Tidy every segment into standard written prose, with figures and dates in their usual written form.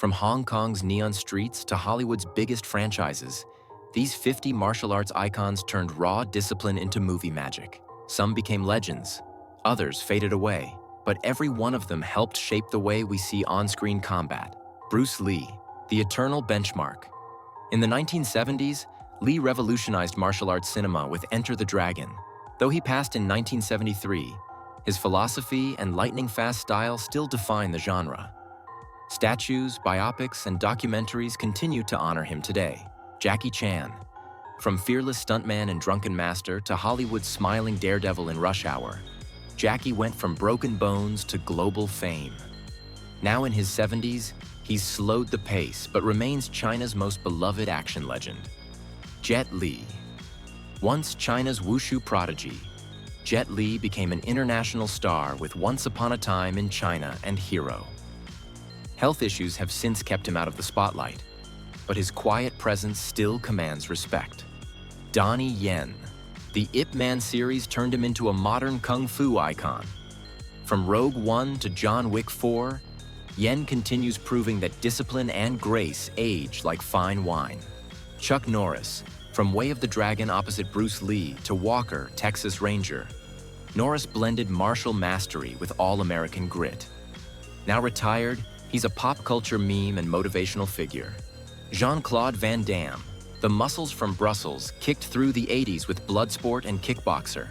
From Hong Kong's neon streets to Hollywood's biggest franchises, these 50 martial arts icons turned raw discipline into movie magic. Some became legends, others faded away, but every one of them helped shape the way we see on-screen combat. Bruce Lee, the eternal benchmark. In the 1970s, Lee revolutionized martial arts cinema with Enter the Dragon. Though he passed in 1973, his philosophy and lightning-fast style still define the genre. Statues, biopics, and documentaries continue to honor him today. Jackie Chan. From fearless stuntman in Drunken Master to Hollywood's smiling daredevil in Rush Hour, Jackie went from broken bones to global fame. Now in his 70s, he's slowed the pace but remains China's most beloved action legend. Jet Li. Once China's wushu prodigy, Jet Li became an international star with Once Upon a Time in China and Hero. Health issues have since kept him out of the spotlight, but his quiet presence still commands respect. Donnie Yen. The Ip Man series turned him into a modern kung fu icon. From Rogue One to John Wick 4, Yen continues proving that discipline and grace age like fine wine. Chuck Norris. From Way of the Dragon opposite Bruce Lee to Walker, Texas Ranger, Norris blended martial mastery with all-American grit. Now retired, he's a pop culture meme and motivational figure. Jean-Claude Van Damme. The muscles from Brussels kicked through the 80s with Bloodsport and Kickboxer.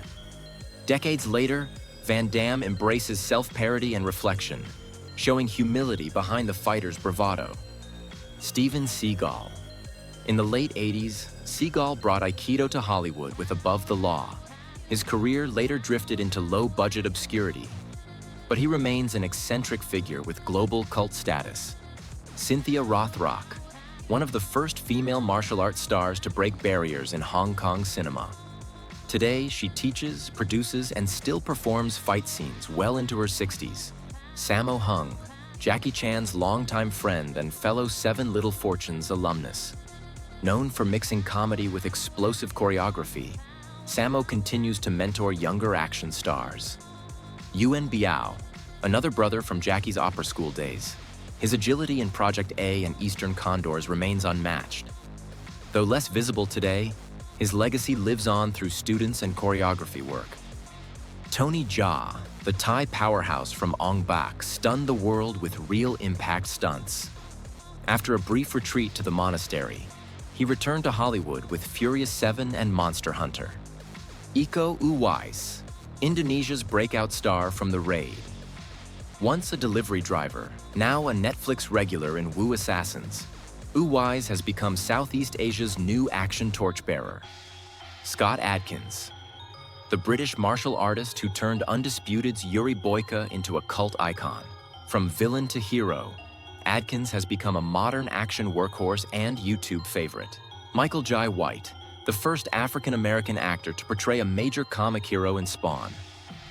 Decades later, Van Damme embraces self-parody and reflection, showing humility behind the fighter's bravado. Steven Seagal. In the late 80s, Seagal brought Aikido to Hollywood with Above the Law. His career later drifted into low-budget obscurity, but he remains an eccentric figure with global cult status. Cynthia Rothrock, one of the first female martial arts stars to break barriers in Hong Kong cinema. Today, she teaches, produces, and still performs fight scenes well into her 60s. Sammo Hung, Jackie Chan's longtime friend and fellow Seven Little Fortunes alumnus. Known for mixing comedy with explosive choreography, Sammo continues to mentor younger action stars. Yuen Biao, another brother from Jackie's opera school days. His agility in Project A and Eastern Condors remains unmatched. Though less visible today, his legacy lives on through students and choreography work. Tony Jaa, the Thai powerhouse from Ong Bak, stunned the world with real impact stunts. After a brief retreat to the monastery, he returned to Hollywood with Furious 7 and Monster Hunter. Iko Uwais, Indonesia's breakout star from The Raid. Once a delivery driver, now a Netflix regular in Wu Assassins, Uwais has become Southeast Asia's new action torchbearer. Scott Adkins. The British martial artist who turned Undisputed's Yuri Boyka into a cult icon. From villain to hero, Adkins has become a modern action workhorse and YouTube favorite. Michael Jai White, the first African-American actor to portray a major comic hero in Spawn.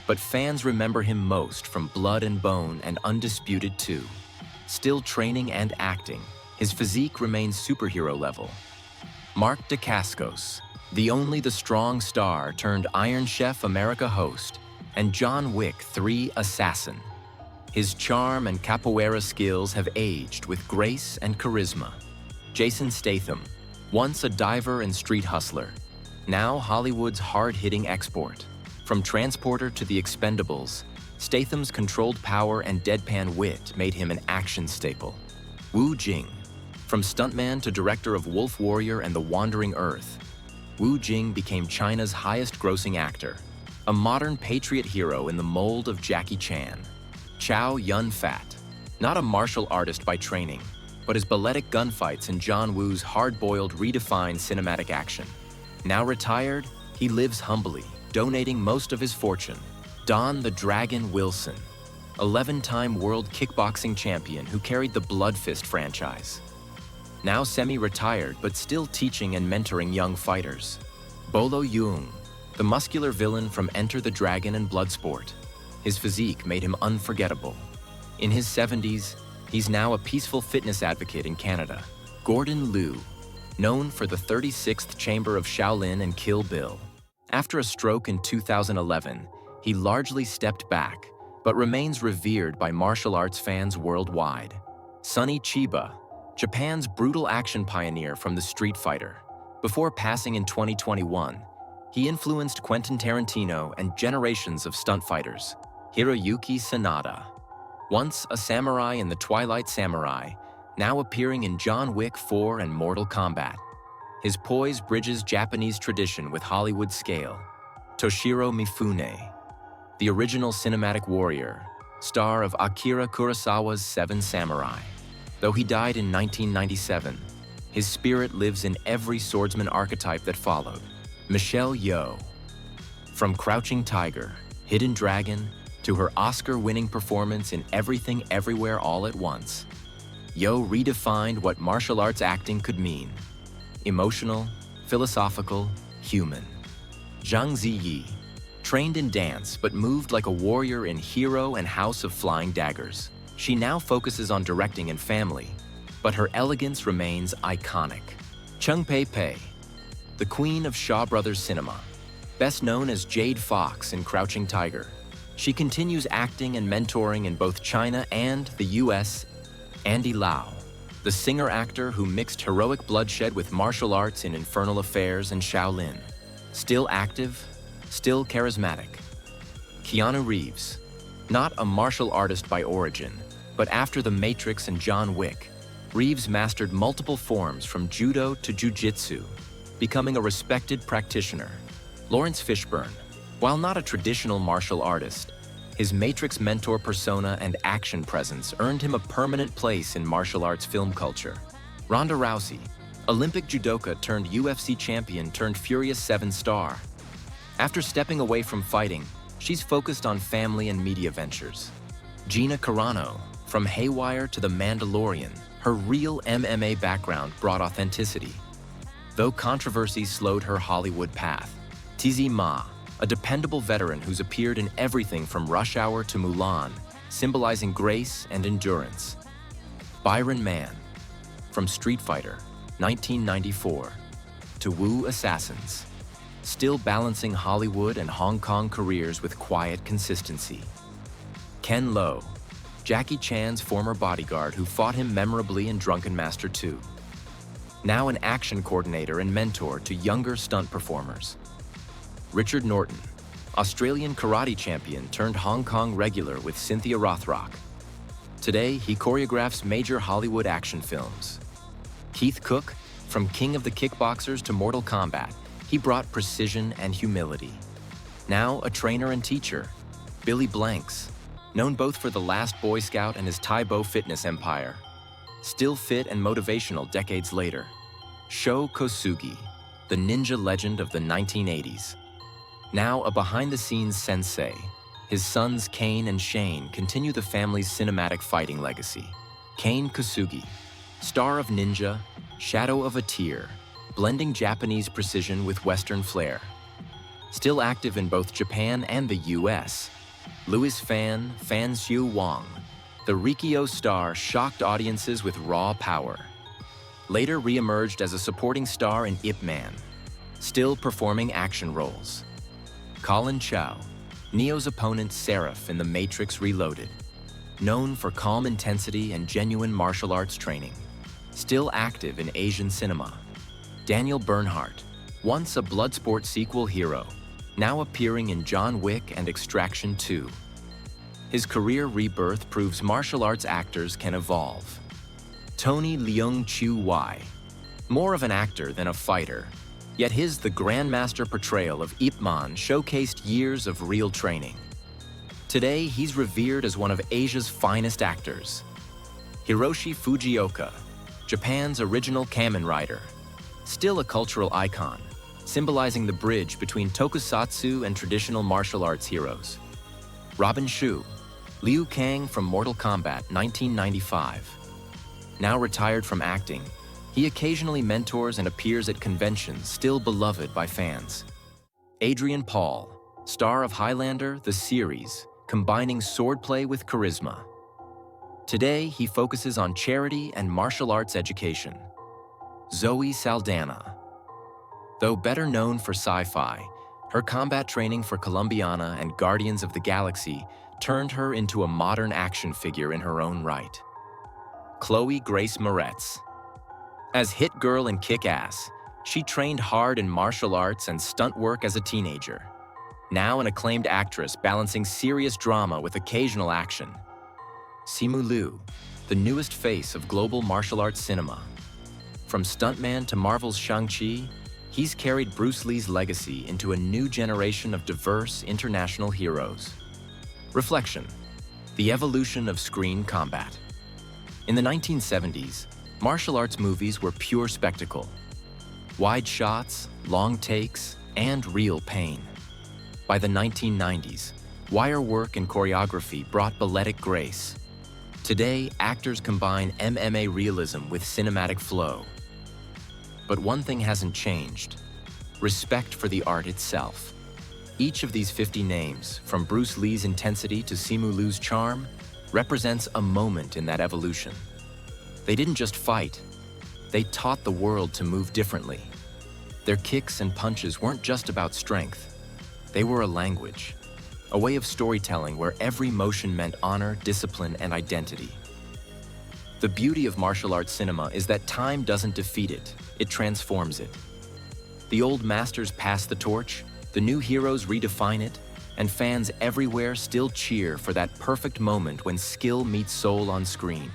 But fans remember him most from Blood and Bone and Undisputed 2. Still training and acting, his physique remains superhero level. Mark Dacascos, the strong star turned Iron Chef America host, and John Wick 3 assassin. His charm and capoeira skills have aged with grace and charisma. Jason Statham, once a diver and street hustler, now Hollywood's hard-hitting export. From Transporter to The Expendables, Statham's controlled power and deadpan wit made him an action staple. Wu Jing, from stuntman to director of Wolf Warrior and The Wandering Earth, Wu Jing became China's highest-grossing actor, a modern patriot hero in the mold of Jackie Chan. Chow Yun-Fat, not a martial artist by training, but his balletic gunfights in John Woo's hard-boiled redefined cinematic action. Now retired, he lives humbly, donating most of his fortune. Don the Dragon Wilson, 11-time world kickboxing champion who carried the Blood Fist franchise. Now semi-retired but still teaching and mentoring young fighters. Bolo Yeung, the muscular villain from Enter the Dragon and Bloodsport. His physique made him unforgettable. In his 70s, he's now a peaceful fitness advocate in Canada. Gordon Liu, known for the 36th Chamber of Shaolin and Kill Bill. After a stroke in 2011, he largely stepped back, but remains revered by martial arts fans worldwide. Sonny Chiba, Japan's brutal action pioneer from The Street Fighter. Before passing in 2021, he influenced Quentin Tarantino and generations of stunt fighters. Hiroyuki Sanada, once a samurai in The Twilight Samurai, now appearing in John Wick 4 and Mortal Kombat. His poise bridges Japanese tradition with Hollywood scale. Toshiro Mifune, the original cinematic warrior, star of Akira Kurosawa's Seven Samurai. Though he died in 1997, his spirit lives in every swordsman archetype that followed. Michelle Yeoh, from Crouching Tiger, Hidden Dragon, to her Oscar-winning performance in Everything Everywhere All at Once, Yeoh redefined what martial arts acting could mean. Emotional, philosophical, human. Zhang Ziyi, trained in dance but moved like a warrior in Hero and House of Flying Daggers. She now focuses on directing and family, but her elegance remains iconic. Cheng Pei-Pei, the queen of Shaw Brothers cinema, best known as Jade Fox in Crouching Tiger. She continues acting and mentoring in both China and the US. Andy Lau, the singer-actor who mixed heroic bloodshed with martial arts in Infernal Affairs and Shaolin. Still active, still charismatic. Keanu Reeves, not a martial artist by origin, but after The Matrix and John Wick, Reeves mastered multiple forms from judo to jiu-jitsu, becoming a respected practitioner. Laurence Fishburne, while not a traditional martial artist, his Matrix mentor persona and action presence earned him a permanent place in martial arts film culture. Ronda Rousey, Olympic judoka turned UFC champion turned Furious 7 star. After stepping away from fighting, she's focused on family and media ventures. Gina Carano, from Haywire to The Mandalorian, her real MMA background brought authenticity. Though controversy slowed her Hollywood path. Tizzy Ma, a dependable veteran who's appeared in everything from Rush Hour to Mulan, symbolizing grace and endurance. Byron Mann, from Street Fighter, 1994, to Wu Assassins, still balancing Hollywood and Hong Kong careers with quiet consistency. Ken Lo, Jackie Chan's former bodyguard who fought him memorably in Drunken Master 2. Now an action coordinator and mentor to younger stunt performers. Richard Norton, Australian karate champion turned Hong Kong regular with Cynthia Rothrock. Today, he choreographs major Hollywood action films. Keith Cook, from King of the Kickboxers to Mortal Kombat, he brought precision and humility. Now a trainer and teacher. Billy Blanks, known both for The Last Boy Scout and his Taibo fitness empire. Still fit and motivational decades later. Sho Kosugi, the ninja legend of the 1980s. Now a behind-the-scenes sensei, his sons Kane and Shane continue the family's cinematic fighting legacy. Kane Kosugi, star of Ninja, Shadow of a Tear, blending Japanese precision with Western flair. Still active in both Japan and the US. Louis Fan Xiu Wang, the Rikyo star shocked audiences with raw power. Later re-emerged as a supporting star in Ip Man, still performing action roles. Collin Chou, Neo's opponent Seraph in The Matrix Reloaded, known for calm intensity and genuine martial arts training, still active in Asian cinema. Daniel Bernhardt, once a Bloodsport sequel hero, now appearing in John Wick and Extraction 2. His career rebirth proves martial arts actors can evolve. Tony Leung Chiu-Wai, more of an actor than a fighter, yet his The Grandmaster portrayal of Ip Man showcased years of real training. Today, he's revered as one of Asia's finest actors. Hiroshi Fujioka, Japan's original Kamen Rider, still a cultural icon, symbolizing the bridge between tokusatsu and traditional martial arts heroes. Robin Shu, Liu Kang from Mortal Kombat 1995. Now retired from acting, he occasionally mentors and appears at conventions still beloved by fans. Adrian Paul, star of Highlander, the series, combining swordplay with charisma. Today, he focuses on charity and martial arts education. Zoe Saldana. Though better known for sci-fi, her combat training for Columbiana and Guardians of the Galaxy turned her into a modern action figure in her own right. Chloe Grace Moretz. As hit girl in Kick-Ass, she trained hard in martial arts and stunt work as a teenager. Now an acclaimed actress balancing serious drama with occasional action. Simu Liu, the newest face of global martial arts cinema. From stuntman to Marvel's Shang-Chi, he's carried Bruce Lee's legacy into a new generation of diverse international heroes. Reflection: the evolution of screen combat. In the 1970s, martial arts movies were pure spectacle. Wide shots, long takes, and real pain. By the 1990s, wire work and choreography brought balletic grace. Today, actors combine MMA realism with cinematic flow. But one thing hasn't changed: respect for the art itself. Each of these 50 names, from Bruce Lee's intensity to Simu Liu's charm, represents a moment in that evolution. They didn't just fight, they taught the world to move differently. Their kicks and punches weren't just about strength. They were a language, a way of storytelling where every motion meant honor, discipline, and identity. The beauty of martial arts cinema is that time doesn't defeat it, it transforms it. The old masters pass the torch, the new heroes redefine it, and fans everywhere still cheer for that perfect moment when skill meets soul on screen.